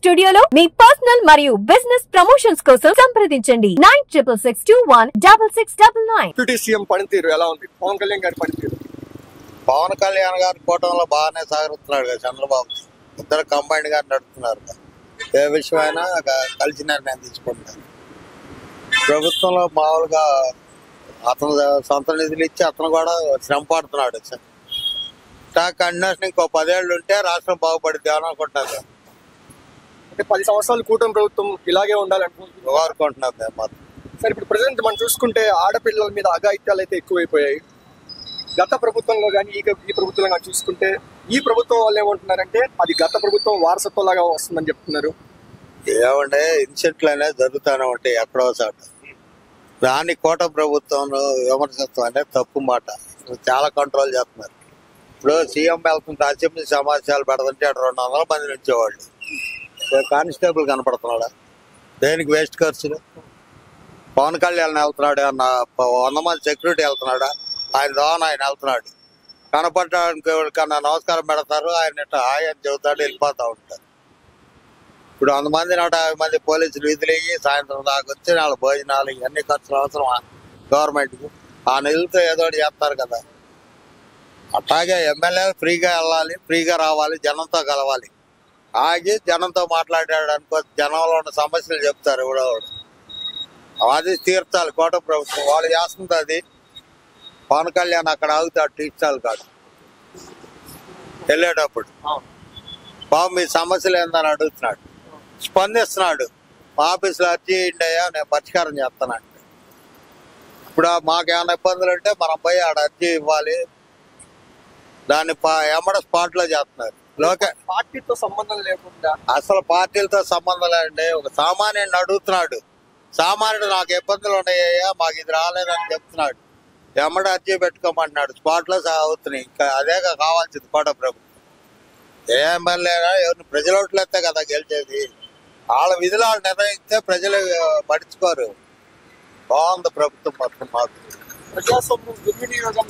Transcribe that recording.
స్టూడియోలో మీ పర్సనల్ మరియు business promotions కోసం సంప్రదించండి 9661216699. డిప్యూటీ సీఎం పనితీరు ఎలా ఉంది? పవన్ కళ్యాణ్ గారి పనితీరు. పవన్ కళ్యాణ్ గారి కూటమిలో బాగానే సాగుతున్నాడు కదా చంద్రబాబు. ఇద్దరు కంబైండ్ గా నడుపుతున్నారు. ఏ విషయమైనా కలిసి నిర్ణయం తీసుకుంటారు. ప్రభుత్వంలో మామూలుగా అతను సొంత నిధులు ఇచ్చి అతను కూడా శ్రమ పడుతున్నాడు. కంటిన్యూషన్ ఇంకో 10 ఏళ్ళు ఉంటే రాష్ట్రం బాగుపడుద్ది అని అనుకుంటున్నారు. అంటే 10 సంవత్సరాలు కూటమి ప్రభుత్వం ఇలాగే ఉండాలనుకుంటున్నారు. కోరుకుంటున్నారు మేము మాత్రం. సరే, ఇప్పుడు ప్రజెంట్ మనం చూసుకుంటే ఆడపిల్లల మీద అఘాయిత్యాలు అయితే ఎక్కువైపోయాయి. గత ప్రభుత్వంలో కానీ ఈ ప్రభుత్వంలో కానీ చూసుకుంటే ఈ ప్రభుత్వం వాళ్ళు ఏమంటున్నారంటే అది గత ప్రభుత్వం వారసత్వం లాగా వస్తుందని చెప్తున్నారు. ఏమంటే ఇన్సిడెంట్లు అనేది జరుగుతూనే ఉంటాయి ఎక్కడో చోట. దాన్ని కోట ప్రభుత్వం విమర్శిస్తాం అనేది తప్పు మాట. చాలా కంట్రోల్ చేస్తున్నారు. ఇప్పుడు సీఎం వెళ్తుంటే అసెంబ్లీ సమావేశాలు పెడుతుంటే 200 మంది వచ్చేవాళ్ళు. కానిస్టేబుల్ కనపడుతున్నాడా? దేనికి వేస్ట్ ఖర్చులు? పవన్ కళ్యాణ్ వెళ్తున్నాడు అన్న 100 మంది సెక్యూరిటీ వెళ్తున్నాడా? ఆయన దోన ఆయన వెళ్తున్నాడు. కనపడడానికి ఎవరికన్నా నమస్కారం పెడతారు, ఆయన ఆయన చెబుతాడు, వెళ్ళిపోతూ ఉంటారు. ఇప్పుడు 100 మంది 150 మంది పోలీసులు విధులు అయ్యి సాయంత్రం దాకా వచ్చి వాళ్ళ భోజనాలు ఇవన్నీ ఖర్చులు అవసరం గవర్నమెంట్కి. ఆ నిధులతో ఏదో ఒకటి చేస్తారు కదా. అట్లాగే ఎమ్మెల్యే ఫ్రీగా వెళ్ళాలి, ఫ్రీగా రావాలి, జనంతో కలవాలి. ఆగి జనంతో మాట్లాడాడు అనుకో, జనంలో ఉన్న సమస్యలు చెప్తారు. ఎవడెవడు అది తీర్చాలి కోట ప్రభుత్వం. వాళ్ళు చేస్తుంది అది. పవన్ కళ్యాణ్ అక్కడ ఆగుతాడు తీర్చాలి కాదు వెళ్ళేటప్పుడు. బాబు మీ సమస్యలు ఏందని అడుగుతున్నాడు, స్పందిస్తున్నాడు. ఆఫీసులో అర్జీ అయ్యా నేను పరిష్కారం చేస్తానంటే. ఇప్పుడు మాకేమైనా ఇబ్బందులు ఉంటే మనం పోయి ఆడ అర్జీ ఇవ్వాలి. దాన్ని ఎమ్మడ స్పాట్ లో చేస్తున్నారు. పార్టీతో సంబంధం లేకుండా అసలు పార్టీలతో సంబంధం లేదండి. ఒక సామాన్యుడిని అడుగుతున్నాడు. సామాన్యుడు నాకు ఇబ్బందులు ఉన్నాయ్యా, మాకు ఇది రాలేదని చెప్తున్నాడు. ఎమ్మడ అర్జీ పెట్టుకోమంటున్నాడు. స్పాట్ లో అవుతున్నాయి. ఇంకా అదే కావాల్సింది కోట ప్రభుత్వం. ఏ ఎమ్మెల్యేనా ఎవరిని ప్రజల ఓట్లు ఎత్తే కదా గెలిచేది. వాళ్ళ విధులు వాళ్ళు నిర్ణయిస్తే ప్రజలు పట్టించుకోరు. బాగుంది ప్రభుత్వం మొత్తం మాకు. ప్రజాస్వామ్యం దుర్వినియోగం